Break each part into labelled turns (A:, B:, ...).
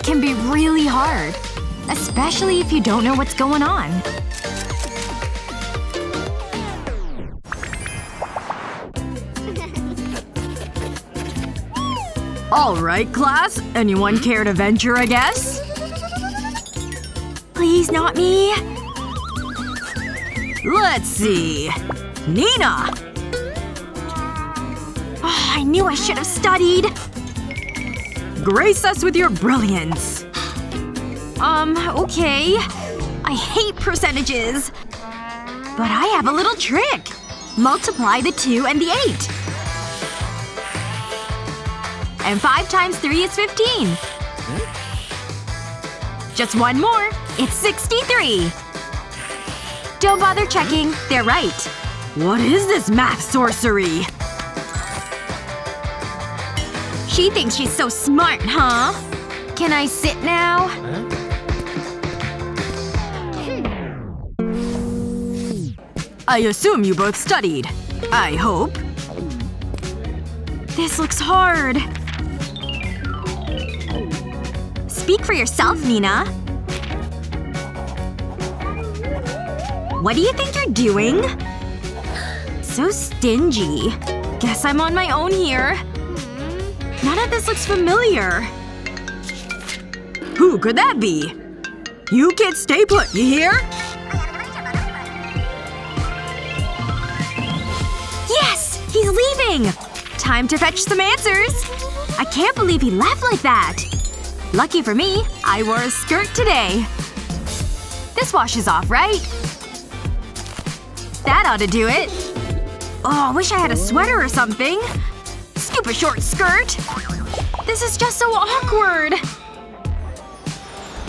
A: can be really hard. Especially if you don't know what's going on.
B: Alright, class. Anyone care to venture a guess?
A: Please, not me.
B: Let's see. Nina!
A: Oh, I knew I should have studied.
B: Grace us with your brilliance.
A: Okay. I hate percentages. But I have a little trick. Multiply the 2 and the 8. And 5 times 3 is 15. Just one more. It's 63. Don't bother checking. They're right.
B: What is this math sorcery?
A: She thinks she's so smart, huh? Can I sit now?
B: I assume you both studied. I hope.
A: This looks hard. Speak for yourself, Nina. What do you think you're doing? So stingy. Guess I'm on my own here. None of this looks familiar.
B: Who could that be? You kids stay put, you hear?
A: Yes! He's leaving! Time to fetch some answers. I can't believe he left like that. Lucky for me, I wore a skirt today. This washes off, right? That ought to do it. Oh, I wish I had a sweater or something. Stupid short skirt. This is just so awkward.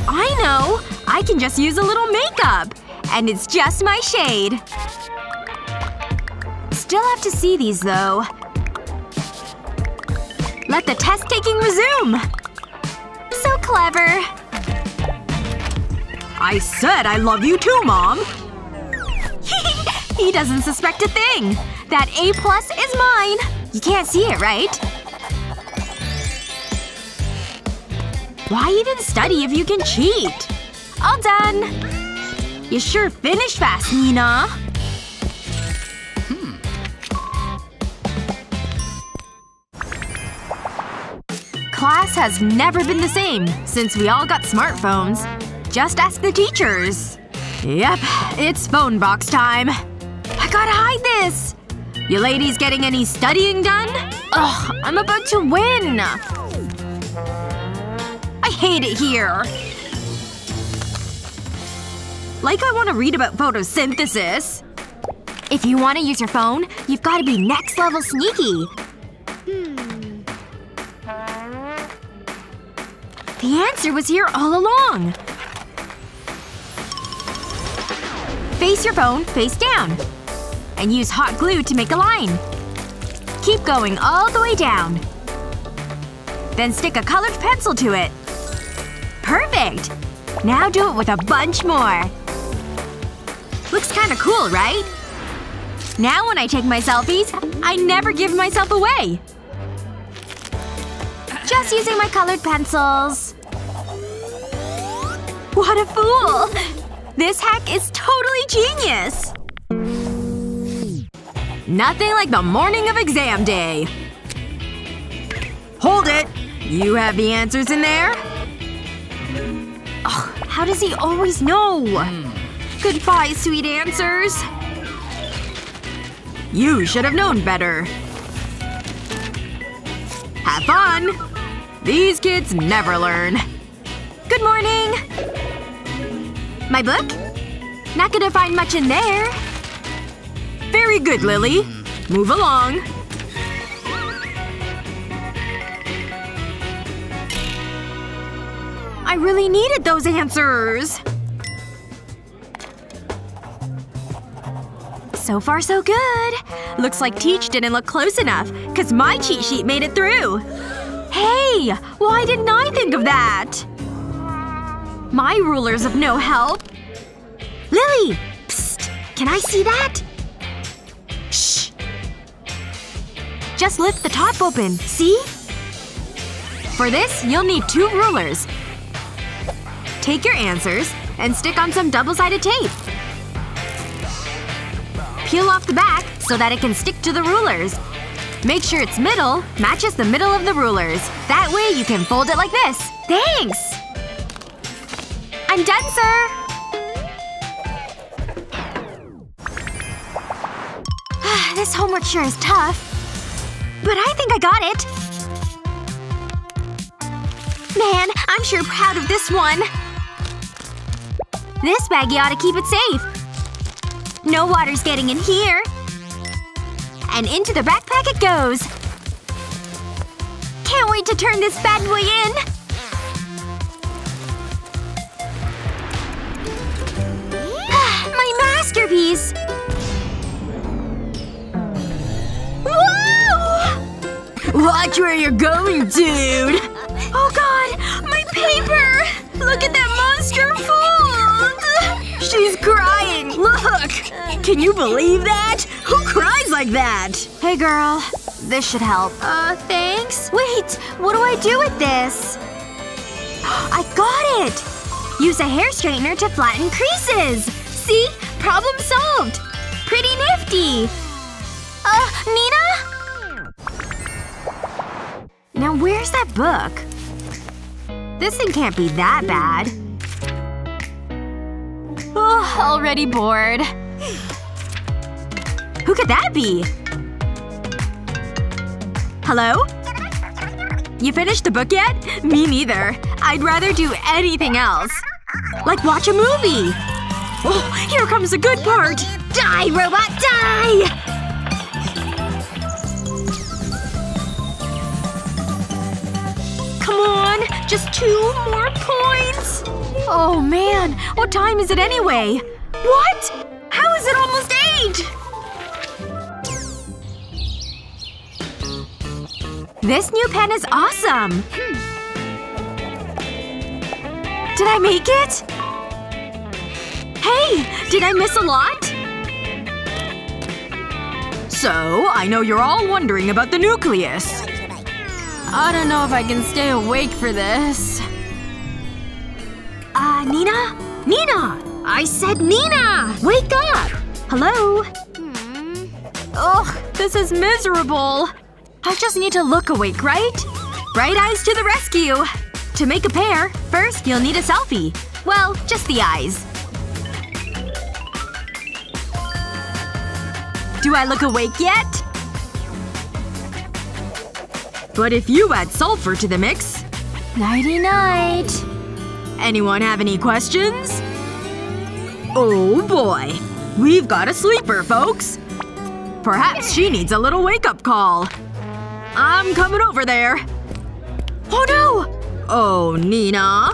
A: I know. I can just use a little makeup. And it's just my shade. Still have to see these, though. Let the test-taking resume! So clever.
B: I said I love you too, Mom!
A: He doesn't suspect a thing. That A+ is mine. You can't see it, right? Why even study if you can cheat? All done. You sure finished fast, Nina. Class has never been the same since we all got smartphones. Just ask the teachers.
B: Yep, it's phone box time.
A: I gotta hide this! You ladies getting any studying done? Ugh, I'm about to win! I hate it here.
B: Like I want to read about photosynthesis.
A: If you want to use your phone, you've gotta be next level sneaky. The answer was here all along. Face your phone face down. And use hot glue to make a line. Keep going all the way down. Then stick a colored pencil to it. Perfect! Now do it with a bunch more. Looks kinda cool, right? Now when I take my selfies, I never give myself away. Just using my colored pencils. What a fool! This hack is totally genius!
B: Nothing like the morning of exam day. Hold it! You have the answers in there?
A: Ugh, how does he always know? Goodbye, sweet answers.
B: You should have known better. Have fun! These kids never learn.
A: Good morning! My book? Not gonna find much in there.
B: Very good, Lily. Move along.
A: I really needed those answers. So far so good. Looks like Teach didn't look close enough, cause my cheat sheet made it through. Hey! Why didn't I think of that? My ruler's of no help. Lily! Psst! Can I see that? Shh! Just lift the top open, see? For this, you'll need 2 rulers. Take your answers and stick on some double-sided tape. Peel off the back so that it can stick to the rulers. Make sure its middle matches the middle of the rulers. That way you can fold it like this. Thanks! I'm done, sir! This homework sure is tough. But I think I got it. Man, I'm sure proud of this one. This baggie ought to keep it safe. No water's getting in here. And into the backpack it goes. Can't wait to turn this bad boy in. My masterpiece! Whoa! Watch where you're going, dude! Oh god! My paper! Look at that monster fold! She's crying! Look! Can you believe that? Who cries like that? Hey girl. This should help. Thanks? Wait! What do I do with this? I got it! Use a hair straightener to flatten creases! See? Problem solved! Pretty nifty! Nina? Now where's that book? This thing can't be that bad. Oh, already bored. Who could that be? Hello? You finished the book yet? Me neither. I'd rather do anything else. Like watch a movie! Oh, here comes the good part! Die, robot, die! Come on! Just 2 more points! Oh man, what time is it anyway? What? How is it almost 8? This new pen is awesome! Did I make it? Hey! Did I miss a lot?
B: So, I know you're all wondering about the nucleus. I don't know if I can stay awake for this.
A: Nina? Nina! I said Nina! Wake up! Hello?
B: Ugh, this is miserable. I just need to look awake, right?
A: Bright eyes to the rescue! To make a pair, first you'll need a selfie. Well, just the eyes.
B: Do I look awake yet? But if you add sulfur to the mix…
A: Nighty-night.
B: Anyone have any questions? Oh boy. We've got a sleeper, folks. Perhaps she needs a little wake-up call. I'm coming over there.
A: Oh no!
B: Oh, Nina.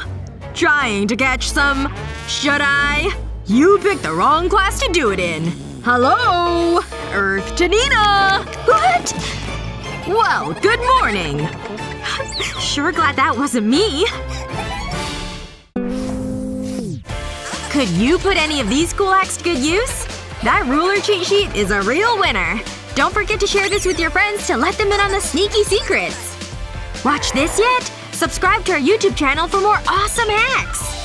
B: Trying to catch some… should I? You picked the wrong class to do it in. Hello? Earth to Nina!
A: What?
B: Well, good morning.
A: Sure glad that wasn't me.
B: Could you put any of these cool hacks to good use? That ruler cheat sheet is a real winner.
A: Don't forget to share this with your friends to let them in on the sneaky secrets. Watch this yet? Subscribe to our YouTube channel for more awesome hacks!